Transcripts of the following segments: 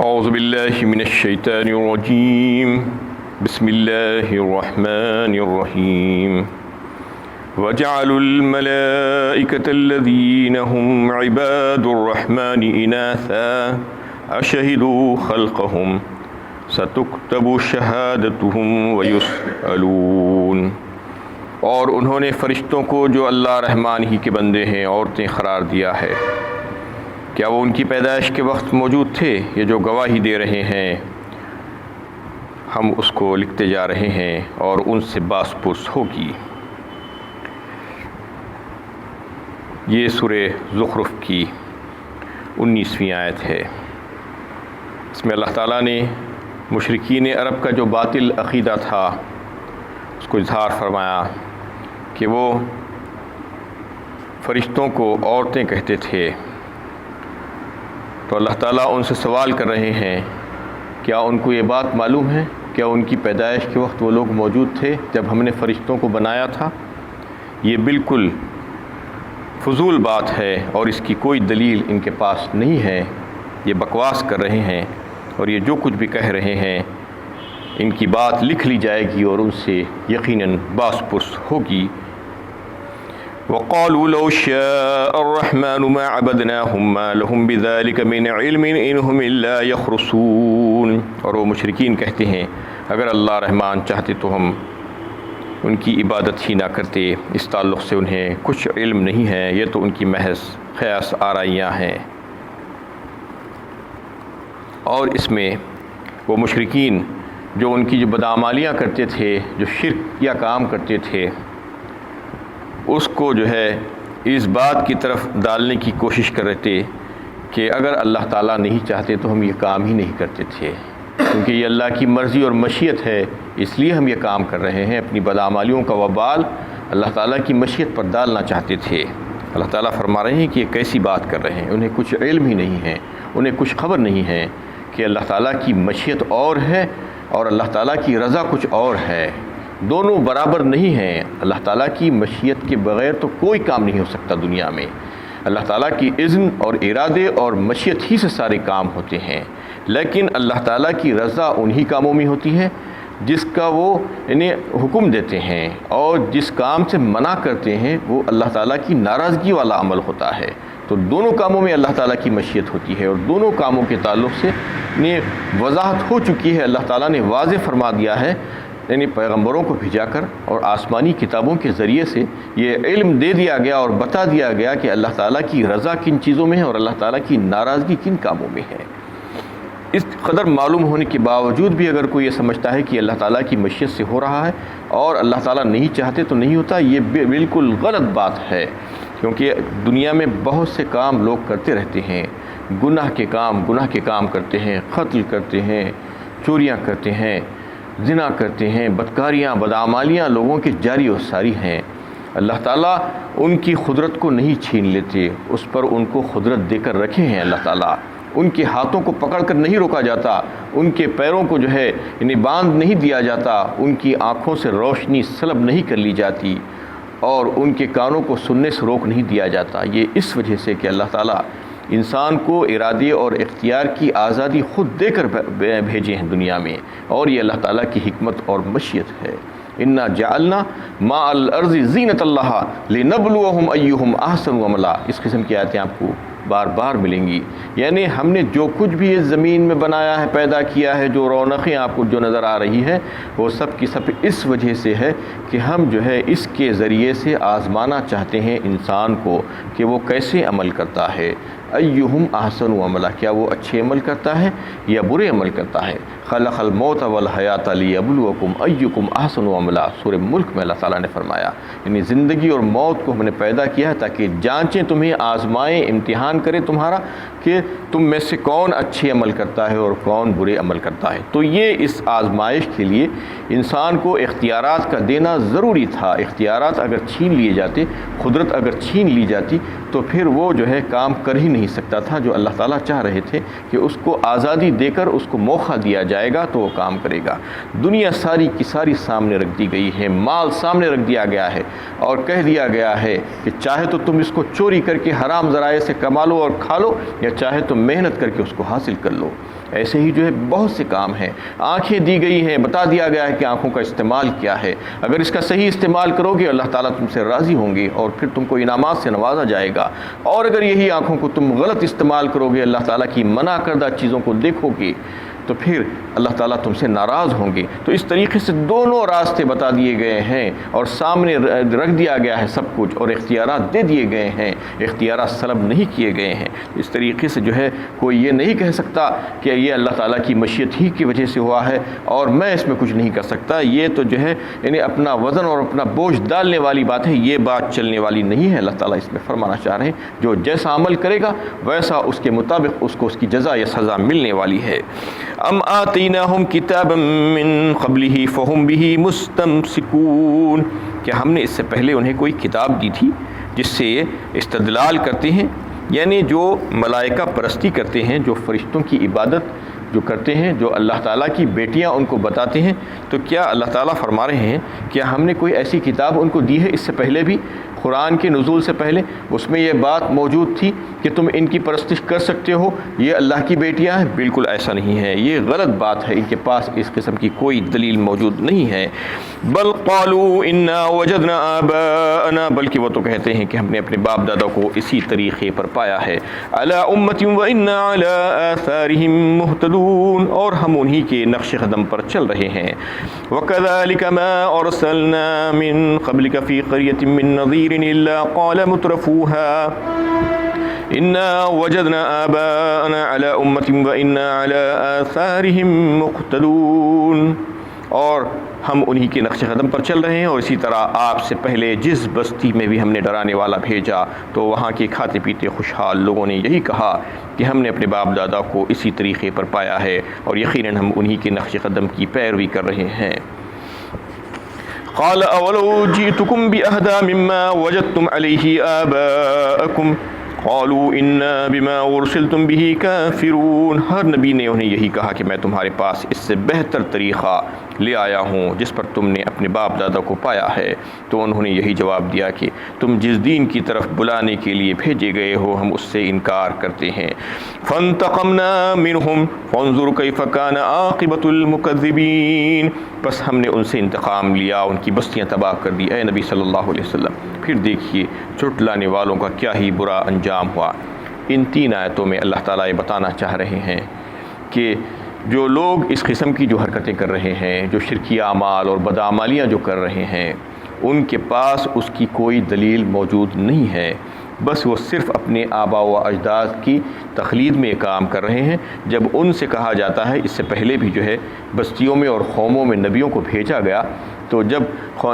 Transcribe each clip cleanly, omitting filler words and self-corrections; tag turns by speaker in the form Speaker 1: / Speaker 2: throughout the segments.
Speaker 1: اعوذ باللہ من الشیطان الرجیم بسم اللہ الرحمن الرحیم وجعلوا الملائکة الذین هم عباد الرحمن اناثا اشہدوا خلقهم ستکتب شہادتهم ویسألون۔ اور انہوں نے فرشتوں کو جو اللہ رحمان ہی کے بندے ہیں عورتیں قرار دیا ہے، کیا وہ ان کی پیدائش کے وقت موجود تھے؟ یہ جو گواہی دے رہے ہیں ہم اس کو لکھتے جا رہے ہیں اور ان سے باس پرس ہوگی۔ یہ سورہ زخرف کی 19ویں آیت ہے۔ اس میں اللہ تعالیٰ نے مشرکین عرب کا جو باطل عقیدہ تھا اس کو اظہار فرمایا کہ وہ فرشتوں کو عورتیں کہتے تھے۔ تو اللہ تعالیٰ ان سے سوال کر رہے ہیں، کیا ان کو یہ بات معلوم ہے؟ کیا ان کی پیدائش کے وقت وہ لوگ موجود تھے جب ہم نے فرشتوں کو بنایا تھا؟ یہ بالکل فضول بات ہے اور اس کی کوئی دلیل ان کے پاس نہیں ہے۔ یہ بکواس کر رہے ہیں اور یہ جو کچھ بھی کہہ رہے ہیں ان کی بات لکھ لی جائے گی اور ان سے یقیناً باس پرس ہوگی۔ وَقَالُوا لَوْ شَاءَ الرَّحْمَنُ مَا عَبَدْنَاهُمْ مَا لَهُمْ بِذَلِكَ مِنْ عِلْمٍ إِنْ هُمْ إِلَّا يَخْرُصُونَ۔ اور وہ مشرکین کہتے ہیں اگر اللہ رحمان چاہتے تو ہم ان کی عبادت ہی نہ کرتے، اس تعلق سے انہیں کچھ علم نہیں ہے، یہ تو ان کی محض خیاس آرائیاں ہیں۔ اور اس میں وہ مشرکین جو ان کی جو بدعمالیاں کرتے تھے، جو شرک یا کام کرتے تھے، اس کو جو ہے اس بات کی طرف ڈالنے کی کوشش کر رہے تھے کہ اگر اللہ تعالیٰ نہیں چاہتے تو ہم یہ کام ہی نہیں کرتے تھے، کیونکہ یہ اللہ کی مرضی اور مشیت ہے، اس لیے ہم یہ کام کر رہے ہیں۔ اپنی بدعمالیوں کا وبال اللہ تعالیٰ کی مشیت پر ڈالنا چاہتے تھے۔ اللہ تعالیٰ فرما رہے ہیں کہ یہ کیسی بات کر رہے ہیں، انہیں کچھ علم ہی نہیں ہے، انہیں کچھ خبر نہیں ہے کہ اللہ تعالیٰ کی مشیت اور ہے اور اللہ تعالیٰ کی رضا کچھ اور ہے، دونوں برابر نہیں ہیں۔ اللہ تعالیٰ کی مشیت کے بغیر تو کوئی کام نہیں ہو سکتا دنیا میں۔ اللہ تعالیٰ کی اذن اور ارادے اور مشیت ہی سے سارے کام ہوتے ہیں، لیکن اللہ تعالیٰ کی رضا انہی کاموں میں ہوتی ہے جس کا وہ انہیں حکم دیتے ہیں، اور جس کام سے منع کرتے ہیں وہ اللہ تعالیٰ کی ناراضگی والا عمل ہوتا ہے۔ تو دونوں کاموں میں اللہ تعالیٰ کی مشیت ہوتی ہے اور دونوں کاموں کے تعلق سے وضاحت ہو چکی ہے۔ اللہ تعالیٰ نے واضح فرما دیا ہے، یعنی پیغمبروں کو بھیجا کر اور آسمانی کتابوں کے ذریعے سے یہ علم دے دیا گیا اور بتا دیا گیا کہ اللہ تعالیٰ کی رضا کن چیزوں میں ہے اور اللہ تعالیٰ کی ناراضگی کن کاموں میں ہے۔ اس قدر معلوم ہونے کے باوجود بھی اگر کوئی یہ سمجھتا ہے کہ اللہ تعالیٰ کی مشیت سے ہو رہا ہے اور اللہ تعالیٰ نہیں چاہتے تو نہیں ہوتا، یہ بالکل غلط بات ہے، کیونکہ دنیا میں بہت سے کام لوگ کرتے رہتے ہیں، گناہ کے کام کرتے ہیں، قتل کرتے ہیں، چوریاں کرتے ہیں، زنا کرتے ہیں، بدکاریاں بدعمالیاں لوگوں کی جاری و ساری ہیں۔ اللہ تعالیٰ ان کی قدرت کو نہیں چھین لیتے، اس پر ان کو قدرت دے کر رکھے ہیں۔ اللہ تعالیٰ ان کے ہاتھوں کو پکڑ کر نہیں روکا جاتا، ان کے پیروں کو جو ہے انہیں باندھ نہیں دیا جاتا، ان کی آنکھوں سے روشنی سلب نہیں کر لی جاتی اور ان کے کانوں کو سننے سے روک نہیں دیا جاتا۔ یہ اس وجہ سے کہ اللہ تعالیٰ انسان کو ارادے اور اختیار کی آزادی خود دے کر بھیجے ہیں دنیا میں، اور یہ اللہ تعالیٰ کی حکمت اور مشیت ہے۔ انا جعلنا ما الارض زینۃ اللہ لنبلوہم ایہم احسن عملا۔ اس قسم کی آیتیں آپ کو بار بار ملیں گی، یعنی ہم نے جو کچھ بھی اس زمین میں بنایا ہے، پیدا کیا ہے، جو رونقیں آپ کو جو نظر آ رہی ہیں وہ سب کی سب اس وجہ سے ہے کہ ہم جو ہے اس کے ذریعے سے آزمانا چاہتے ہیں انسان کو کہ وہ کیسے عمل کرتا ہے۔ ایہم احسن عملا، کیا وہ اچھے عمل کرتا ہے یا برے عمل کرتا ہے۔ خلق الموت والحیات لیبلوکم ایکم احسن عملا، سورہ ملک میں اللہ تعالیٰ نے فرمایا، یعنی زندگی اور موت کو ہم نے پیدا کیا ہے تاکہ جانچیں، تمہیں آزمائیں، امتحان کرے تمہارا کہ تم میں سے کون اچھے عمل کرتا ہے اور کون برے عمل کرتا ہے۔ تو یہ اس آزمائش کے لیے انسان کو اختیارات کا دینا ضروری تھا۔ اختیارات اگر چھین لیے جاتے، قدرت اگر چھین لی جاتی تو پھر وہ جو ہے کام کر ہی نہیں سکتا تھا جو اللہ تعالیٰ چاہ رہے تھے کہ اس کو آزادی دے کر اس کو موقع دیا جائے گا تو وہ کام کرے گا۔ دنیا ساری کی ساری سامنے رکھ دی گئی ہے، مال سامنے رکھ دیا گیا ہے اور کہہ دیا گیا ہے کہ چاہے تو تم اس کو چوری کر کے حرام ذرائع سے کما لو اور کھا لو، یا چاہے تو محنت کر کے اس کو حاصل کر لو۔ ایسے ہی جو ہے بہت سے کام ہیں، آنکھیں دی گئی ہیں، بتا دیا گیا ہے کہ آنکھوں کا استعمال کیا ہے، اگر اس کا صحیح استعمال کرو گے اللہ تعالیٰ تم سے راضی ہوں گے اور پھر تم کو انعامات سے نوازا جائے گا، اور اگر یہی آنکھوں کو تم غلط استعمال کرو گے، اللہ تعالیٰ کی منع کردہ چیزوں کو دیکھو گے، تو پھر اللہ تعالیٰ تم سے ناراض ہوں گے۔ تو اس طریقے سے دونوں راستے بتا دیے گئے ہیں اور سامنے رکھ دیا گیا ہے سب کچھ، اور اختیارات دے دیے گئے ہیں، اختیارات سلب نہیں کیے گئے ہیں۔ اس طریقے سے جو ہے کوئی یہ نہیں کہہ سکتا کہ یہ اللہ تعالیٰ کی مشیت ہی کی وجہ سے ہوا ہے اور میں اس میں کچھ نہیں کر سکتا، یہ تو جو ہے یعنی اپنا وزن اور اپنا بوجھ ڈالنے والی بات ہے، یہ بات چلنے والی نہیں ہے۔ اللہ تعالیٰ اس میں فرمانا چاہ رہے ہیں جو جیسا عمل کرے گا ویسا اس کے مطابق اس کو اس کی جزا یا سزا ملنے والی ہے۔ ام آتیناہم کتابا من قبلہ فہم بہ مستمسکون، کہ ہم نے اس سے پہلے انہیں کوئی کتاب دی تھی جس سے یہ استدلال کرتے ہیں، یعنی جو ملائکہ پرستی کرتے ہیں، جو فرشتوں کی عبادت جو کرتے ہیں، جو اللہ تعالیٰ کی بیٹیاں ان کو بتاتے ہیں، تو کیا اللہ تعالیٰ فرما رہے ہیں کیا ہم نے کوئی ایسی کتاب ان کو دی ہے اس سے پہلے بھی، قرآن کے نزول سے پہلے اس میں یہ بات موجود تھی کہ تم ان کی پرستش کر سکتے ہو، یہ اللہ کی بیٹیاں ہیں؟ بالکل ایسا نہیں ہے، یہ غلط بات ہے، ان کے پاس اس قسم کی کوئی دلیل موجود نہیں ہے۔ بل قالوا انا وجدنا آباءنا، بلکہ وہ تو کہتے ہیں کہ ہم نے اپنے باپ دادا کو اسی طریقے پر پایا ہے، علی امۃ وانا علی آثارہم مہتدون، اور ہم انہی کے نقش قدم پر چل رہے ہیں۔ وکذالک ما ارسلنا من قبلک فی قریۃ من نذیر الا قال مترفوها انا وجدنا آباءنا علی امۃ وانا علی آثارہم مقتدون، اور ہم انہی کے نقش قدم پر چل رہے ہیں، اور اسی طرح آپ سے پہلے جس بستی میں بھی ہم نے ڈرانے والا بھیجا تو وہاں کے کھاتے پیتے خوشحال لوگوں نے یہی کہا کہ ہم نے اپنے باپ دادا کو اسی طریقے پر پایا ہے، اور یقیناً ہم انہی کے نقش قدم کی پیروی کر رہے ہیں۔ قال اولو جئتکم بأہدی مما وجدتم علیہ آباءکم قالوا انا بما ارسلتم به کافرون، ہر نبی نے انہیں یہی کہا کہ میں تمہارے پاس اس سے بہتر طریقہ لے آیا ہوں جس پر تم نے اپنے باپ دادا کو پایا ہے، تو انہوں نے یہی جواب دیا کہ تم جس دین کی طرف بلانے کے لیے بھیجے گئے ہو ہم اس سے انکار کرتے ہیں۔ فانتقمنا منہم فانظر کیف کان عاقبۃ المکذبین، بس ہم نے ان سے انتقام لیا، ان کی بستیاں تباہ کر دی اے نبی صلی اللہ علیہ وسلم، پھر دیکھیے جھٹلانے والوں کا کیا ہی برا انجام ہوا۔ ان 3 آیتوں میں اللہ تعالیٰ یہ بتانا چاہ رہے ہیں کہ جو لوگ اس قسم کی جو حرکتیں کر رہے ہیں، جو شرکی اعمال اور بدعمالیاں جو کر رہے ہیں، ان کے پاس اس کی کوئی دلیل موجود نہیں ہے، بس وہ صرف اپنے آباء و اجداد کی تقلید میں کام کر رہے ہیں۔ جب ان سے کہا جاتا ہے، اس سے پہلے بھی جو ہے بستیوں میں اور قوموں میں نبیوں کو بھیجا گیا، تو جب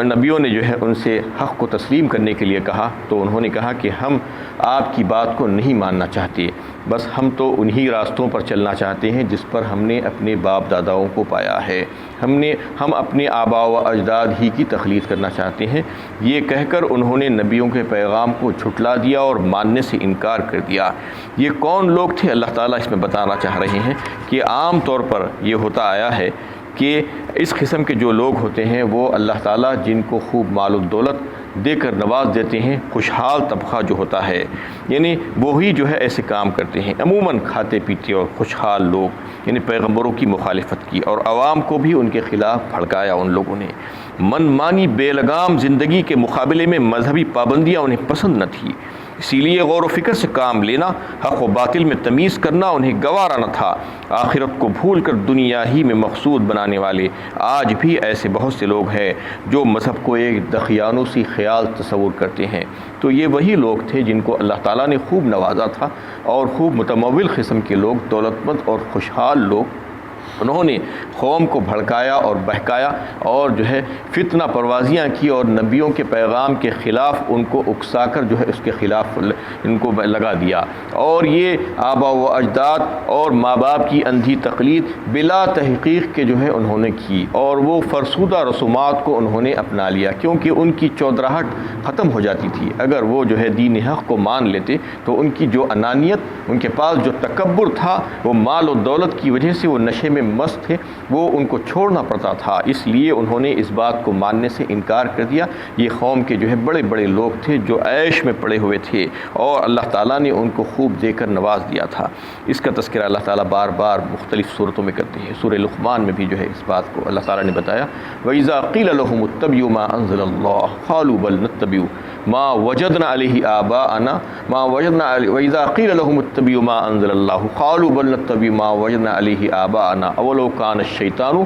Speaker 1: نبیوں نے جو ہے ان سے حق کو تسلیم کرنے کے لیے کہا تو انہوں نے کہا کہ ہم آپ کی بات کو نہیں ماننا چاہتے، بس ہم تو انہی راستوں پر چلنا چاہتے ہیں جس پر ہم نے اپنے باپ داداؤں کو پایا ہے، ہم اپنے آباء و اجداد ہی کی تقلید کرنا چاہتے ہیں۔ یہ کہہ کر انہوں نے نبیوں کے پیغام کو جھٹلا دیا اور ماننے سے انکار کر دیا۔ یہ کون لوگ تھے اللہ تعالیٰ اس میں بتانا چاہ رہے ہیں کہ عام طور پر یہ ہوتا آیا ہے کہ اس قسم کے جو لوگ ہوتے ہیں وہ اللہ تعالیٰ جن کو خوب مال و دولت دے کر نواز دیتے ہیں، خوشحال طبقہ جو ہوتا ہے، یعنی وہی جو ہے ایسے کام کرتے ہیں، عموماً کھاتے پیتے اور خوشحال لوگ، یعنی پیغمبروں کی مخالفت کی اور عوام کو بھی ان کے خلاف بھڑکایا ان لوگوں نے۔ من مانی بے لگام زندگی کے مقابلے میں مذہبی پابندیاں انہیں پسند نہ تھی، اسی لیے غور و فکر سے کام لینا، حق و باطل میں تمیز کرنا انہیں گوارا نہ تھا۔ آخرت کو بھول کر دنیا ہی میں مقصود بنانے والے آج بھی ایسے بہت سے لوگ ہیں جو مذہب کو ایک دقیانوسی خیال تصور کرتے ہیں۔ تو یہ وہی لوگ تھے جن کو اللہ تعالیٰ نے خوب نوازا تھا، اور خوب متمول قسم کے لوگ، دولت مند اور خوشحال لوگ، انہوں نے قوم کو بھڑکایا اور بہکایا اور جو ہے فتنہ پروازیاں کی اور نبیوں کے پیغام کے خلاف ان کو اکسا کر جو ہے اس کے خلاف ان کو لگا دیا، اور یہ آباء و اجداد اور ماں باپ کی اندھی تقلید بلا تحقیق کے جو ہے انہوں نے کی، اور وہ فرسودہ رسومات کو انہوں نے اپنا لیا، کیونکہ ان کی چودراہٹ ختم ہو جاتی تھی۔ اگر وہ جو ہے دین حق کو مان لیتے تو ان کی جو انانیت، ان کے پاس جو تکبر تھا، وہ مال و دولت کی وجہ سے وہ نشے میں مست تھے وہ ان کو چھوڑنا پڑتا تھا، اس لیے انہوں نے اس بات کو ماننے سے انکار کر دیا۔ یہ قوم کے جو ہے بڑے بڑے لوگ تھے جو عیش میں پڑے ہوئے تھے اور اللہ تعالیٰ نے ان کو خوب دے کر نواز دیا تھا۔ اس کا تذکرہ اللہ تعالیٰ بار بار مختلف صورتوں میں کرتے ہیں۔ سورہ لقمان میں بھی جو ہے اس بات کو اللہ تعالیٰ نے بتایا، وَإِذَا قِيلَ لَهُمُ اتَّبِعُوا مَا أَنزَلَ اللَّهُ قَالُوا بَلْ نَتَّبِعُ مَا وَجَدْنَا عَلَيْهِ آبَاءَنَا وَإِذَا قِيلَ لَهُمُ اتَّبِعُوا مَا أَنزَلَ اللَّهُ قَالُوا بَلْ نَتَّبِعُ مَا وَجَدْنَا عَلَيْهِ آبَاءَنَا أَوَلَوْ كَانَ الشَّيْطَانُ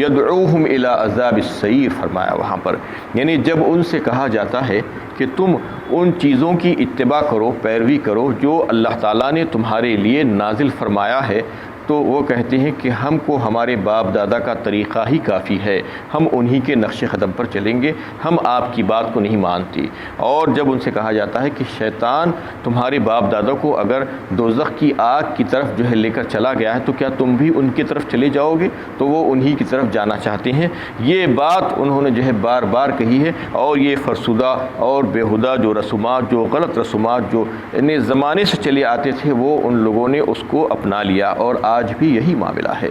Speaker 1: يَدْعُوهُمْ إِلَىٰ عَذَابِ السَّعِيرِ، فرمایا وہاں پر، یعنی جب ان سے کہا جاتا ہے کہ تم ان چیزوں کی اتباع کرو، پیروی کرو جو اللہ تعالیٰ نے تمہارے لیے نازل فرمایا ہے، تو وہ کہتے ہیں کہ ہم کو ہمارے باپ دادا کا طریقہ ہی کافی ہے، ہم انہی کے نقش قدم پر چلیں گے، ہم آپ کی بات کو نہیں مانتے۔ اور جب ان سے کہا جاتا ہے کہ شیطان تمہارے باپ دادا کو اگر دوزخ کی آگ کی طرف جو ہے لے کر چلا گیا ہے تو کیا تم بھی ان کی طرف چلے جاؤ گے؟ تو وہ انہی کی طرف جانا چاہتے ہیں۔ یہ بات انہوں نے جو ہے بار بار کہی ہے، اور یہ فرسودہ اور بیہودہ جو رسومات، جو غلط رسومات جو انہیں زمانے سے چلے آتے تھے، وہ ان لوگوں نے اس کو اپنا لیا، اور آج بھی یہی معاملہ ہے۔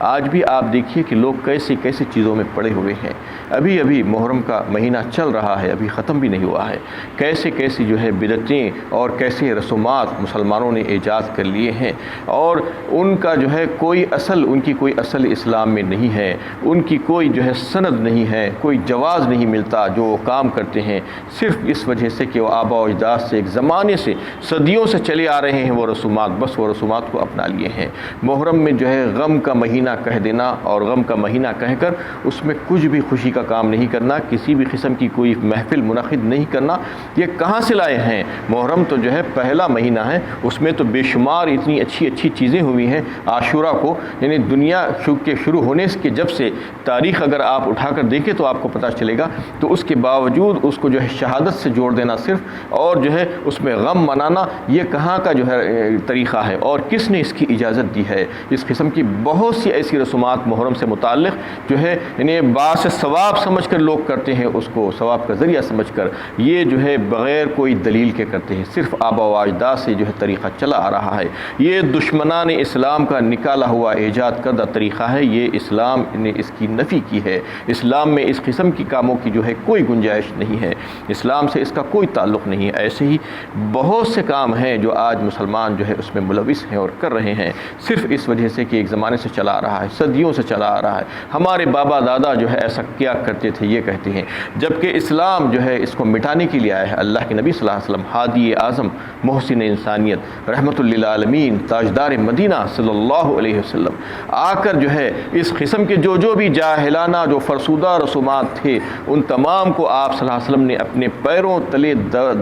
Speaker 1: آج بھی آپ دیکھیے کہ لوگ کیسے کیسے چیزوں میں پڑے ہوئے ہیں۔ ابھی محرم کا مہینہ چل رہا ہے، ابھی ختم بھی نہیں ہوا ہے، کیسے کیسے جو ہے بدعتیں اور کیسے رسومات مسلمانوں نے ایجاد کر لیے ہیں، اور ان کا جو ہے ان کی کوئی اصل اسلام میں نہیں ہے، ان کی کوئی جو ہے سند نہیں ہے، کوئی جواز نہیں ملتا جو وہ کام کرتے ہیں، صرف اس وجہ سے کہ وہ آباء و اجداد سے ایک زمانے سے صدیوں سے چلے آ رہے ہیں وہ رسومات، بس وہ رسومات کو اپنا لیے ہیں۔ محرم میں جو ہے غم کا مہینہ کہہ دینا اور غم کا مہینہ کہہ کر اس میں کچھ بھی خوشی کا کام نہیں کرنا، کسی بھی قسم کی کوئی محفل منعقد نہیں کرنا، یہ کہاں سے لائے ہیں؟ محرم تو جو ہے پہلا مہینہ ہے، اس میں تو بے شمار اتنی اچھی اچھی چیزیں ہوئی ہیں۔ عاشورہ کو یعنی دنیا کے شروع ہونے کے جب سے تاریخ اگر آپ اٹھا کر دیکھیں تو آپ کو پتہ چلے گا، تو اس کے باوجود اس کو جو ہے شہادت سے جوڑ دینا صرف، اور جو ہے اس میں غم منانا، یہ کہاں کا جو ہے طریقہ ہے اور کس نے اس کی اجازت دی ہے؟ اس قسم کی بہت سی ایسی رسومات محرم سے متعلق جو ہے انہیں باعث ثواب سمجھ کر لوگ کرتے ہیں، اس کو ثواب کا ذریعہ سمجھ کر، یہ جو ہے بغیر کوئی دلیل کے کرتے ہیں، صرف آباء و اجداد سے جو ہے طریقہ چلا آ رہا ہے۔ یہ دشمنان اسلام کا نکالا ہوا ایجاد کردہ طریقہ ہے، یہ اسلام نے اس کی نفی کی ہے۔ اسلام میں اس قسم کی کاموں کی جو ہے کوئی گنجائش نہیں ہے، اسلام سے اس کا کوئی تعلق نہیں ہے۔ ایسے ہی بہت سے کام ہیں جو آج مسلمان جو ہے اس میں ملوث ہیں اور کر رہے ہیں، صرف اس وجہ سے کہ ایک زمانے سے چلا آ رہا ہے، صدیوں سے چلا آ رہا ہے، ہمارے بابا دادا جو ہے ایسا کیا کرتے تھے یہ کہتے ہیں، جبکہ اسلام جو ہے اس کو مٹانے کے لیے آیا ہے۔ اللہ کے نبی صلی اللہ علیہ وسلم ہادی اعظم، محسن انسانیت، رحمت للعالمین، تاجدار مدینہ صلی اللہ علیہ وسلم آ کر جو ہے اس قسم کے جو بھی جاہلانہ جو فرسودہ رسومات تھے ان تمام کو آپ صلی اللہ علیہ وسلم نے اپنے پیروں تلے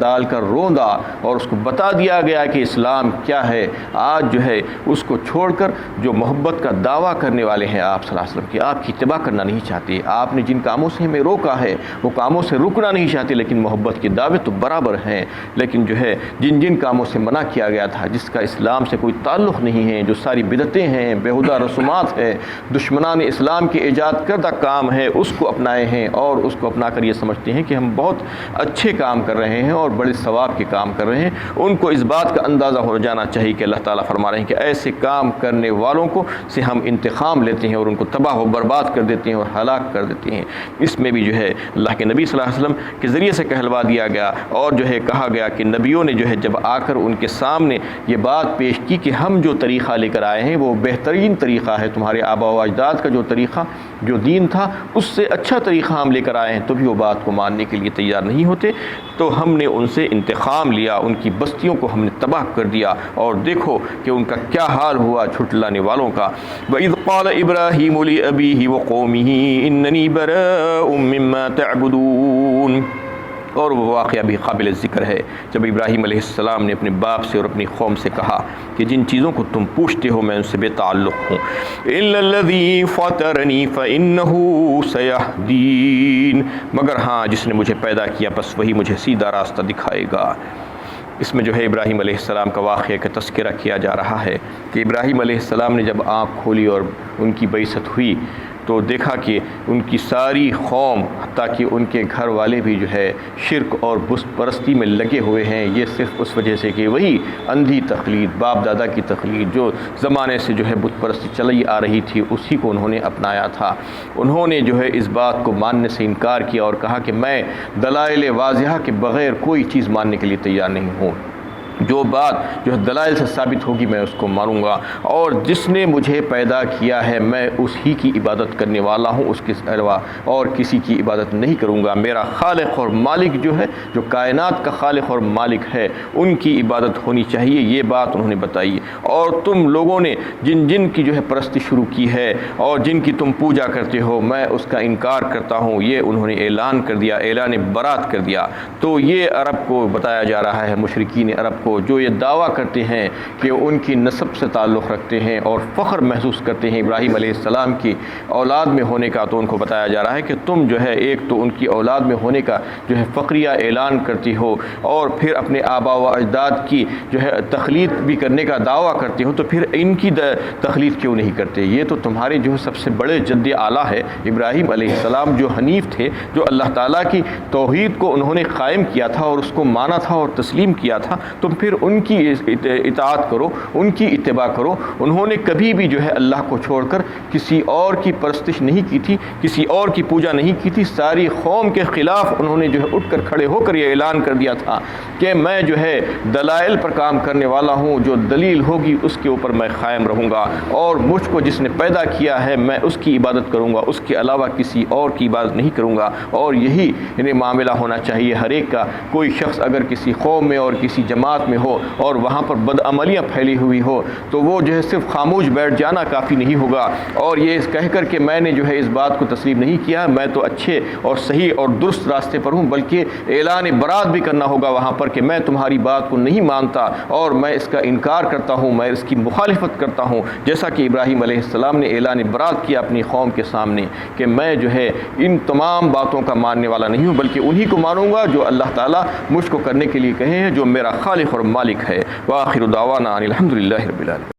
Speaker 1: ڈال کر روندا اور اس کو بتا دیا گیا کہ اسلام کیا ہے۔ آج جو ہے اس کو چھوڑ کر جو محبت کا دعویٰ کرنے والے ہیں آپ صلی اللہ علیہ وسلم کی، آپ کی اتباع کرنا نہیں چاہتے، آپ نے جن کاموں سے ہمیں روکا ہے وہ کاموں سے رکنا نہیں چاہتے، لیکن محبت کے دعوے تو برابر ہیں، لیکن جو ہے جن کاموں سے منع کیا گیا تھا، جس کا اسلام سے کوئی تعلق نہیں ہے، جو ساری بدعتیں ہیں، بیہودہ رسومات ہیں، دشمنان اسلام کے ایجاد کردہ کام ہے، اس کو اپنائے ہیں اور اس کو اپنا کر یہ سمجھتے ہیں کہ ہم بہت اچھے کام کر رہے ہیں اور بڑے ثواب کے کام کر رہے ہیں۔ ان کو اس بات کا اندازہ ہو جانا چاہیے کہ اللہ تعالیٰ فرما رہے ہیں کہ ایسے کام کرنے والوں کو سے ہم انتقام لیتے ہیں اور ان کو تباہ و برباد کر دیتے ہیں اور ہلاک کر دیتے ہیں۔ اس میں بھی جو ہے اللہ کے نبی صلی اللہ علیہ وسلم کے ذریعے سے کہلوا دیا گیا اور جو ہے کہا گیا کہ نبیوں نے جو ہے جب آ کر ان کے سامنے یہ بات پیش کی کہ ہم جو طریقہ لے کر آئے ہیں وہ بہترین طریقہ ہے، تمہارے آباء و اجداد کا جو طریقہ جو دین تھا اس سے اچھا طریقہ ہم لے کر آئے ہیں، تو بھی وہ بات کو ماننے کے لیے تیار نہیں ہوتے، تو ہم نے ان سے انتقام لیا، ان کی بستیوں کو ہم نے تباہ کر دیا، اور دیکھو کہ ان کا کیا حال ہوا جھٹلانے والوں کا۔ وَإِذْ قَالَ إِبْرَاهِيمُ لِأَبِيهِ وَقَوْمِهِ إِنَّنِي بَرَاءٌ مِّمَّا تَعْبُدُونَ، اور وہ واقعہ بھی قابل ذکر ہے جب ابراہیم علیہ السلام نے اپنے باپ سے اور اپنی قوم سے کہا کہ جن چیزوں کو تم پوچھتے ہو میں ان سے بے تعلق ہوں، إِلَّا الَّذِي فَطَرَنِي فَإِنَّهُ سَيَهْدِينِ، مگر ہاں جس نے مجھے پیدا کیا بس وہی مجھے سیدھا راستہ دکھائے گا۔ اس میں جو ہے ابراہیم علیہ السلام کا واقعہ کا تذکرہ کیا جا رہا ہے کہ ابراہیم علیہ السلام نے جب آنکھ کھولی اور ان کی بعثت ہوئی تو دیکھا کہ ان کی ساری قوم حتیٰ کہ ان کے گھر والے بھی جو ہے شرک اور بت پرستی میں لگے ہوئے ہیں۔ یہ صرف اس وجہ سے کہ وہی اندھی تقلید، باپ دادا کی تقلید جو زمانے سے جو ہے بت پرستی چلی آ رہی تھی، اسی کو انہوں نے اپنایا تھا۔ انہوں نے جو ہے اس بات کو ماننے سے انکار کیا اور کہا کہ میں دلائل واضحہ کے بغیر کوئی چیز ماننے کے لیے تیار نہیں ہوں، جو بات جو ہے دلائل سے ثابت ہوگی میں اس کو مانوں گا، اور جس نے مجھے پیدا کیا ہے میں اسی کی عبادت کرنے والا ہوں، اس کے علاوہ اور کسی کی عبادت نہیں کروں گا۔ میرا خالق اور مالک جو ہے، جو کائنات کا خالق اور مالک ہے، ان کی عبادت ہونی چاہیے، یہ بات انہوں نے بتائی۔ اور تم لوگوں نے جن کی جو ہے پرستی شروع کی ہے اور جن کی تم پوجا کرتے ہو، میں اس کا انکار کرتا ہوں، یہ انہوں نے اعلان کر دیا، اعلان برات کر دیا۔ تو یہ عرب کو بتایا جا رہا ہے، مشرکین عرب کو جو یہ دعویٰ کرتے ہیں کہ ان کی نسب سے تعلق رکھتے ہیں اور فخر محسوس کرتے ہیں ابراہیم علیہ السلام کی اولاد میں ہونے کا، تو ان کو بتایا جا رہا ہے کہ تم جو ہے ایک تو ان کی اولاد میں ہونے کا جو ہے فخریہ اعلان کرتی ہو، اور پھر اپنے آبا و اجداد کی جو ہے تخلیق بھی کرنے کا دعویٰ کرتے ہو، تو پھر ان کی تخلیق کیوں نہیں کرتے؟ یہ تو تمہارے جو ہے سب سے بڑے جد اعلیٰ ہے ابراہیم علیہ السلام، جو حنیف تھے، جو اللہ تعالیٰ کی توحید کو انہوں نے قائم کیا تھا اور اس کو مانا تھا اور تسلیم کیا تھا، تم پھر ان کی اطاعت کرو، ان کی اتباع کرو۔ انہوں نے کبھی بھی جو ہے اللہ کو چھوڑ کر کسی اور کی پرستش نہیں کی تھی، کسی اور کی پوجا نہیں کی تھی۔ ساری قوم کے خلاف انہوں نے جو ہے اٹھ کر کھڑے ہو کر یہ اعلان کر دیا تھا کہ میں جو ہے دلائل پر کام کرنے والا ہوں، جو دلیل ہوگی اس کے اوپر میں قائم رہوں گا، اور مجھ کو جس نے پیدا کیا ہے میں اس کی عبادت کروں گا، اس کے علاوہ کسی اور کی عبادت نہیں کروں گا۔ اور یہی انہیں معاملہ ہونا چاہیے ہر ایک کا۔ کوئی شخص اگر کسی قوم میں اور کسی جماعت میں ہو اور وہاں پر بدعملیاں پھیلی ہوئی ہو، تو وہ جو ہے صرف خاموش بیٹھ جانا کافی نہیں ہوگا، اور یہ کہہ کر کہ میں نے جو ہے اس بات کو تسلیم نہیں کیا، میں تو اچھے اور صحیح اور درست راستے پر ہوں، بلکہ اعلان برات بھی کرنا ہوگا وہاں پر کہ میں تمہاری بات کو نہیں مانتا اور میں اس کا انکار کرتا ہوں، میں اس کی مخالفت کرتا ہوں، جیسا کہ ابراہیم علیہ السلام نے اعلان برات کیا اپنی قوم کے سامنے کہ میں جو ہے ان تمام باتوں کا ماننے والا نہیں ہوں، بلکہ انہی کو مانوں گا جو اللہ تعالیٰ مجھ کو کرنے کے لیے کہے ہیں، جو میرا خالق اور مالک ہے۔ وآخر دعوانا ان الحمد للہ رب العالمین۔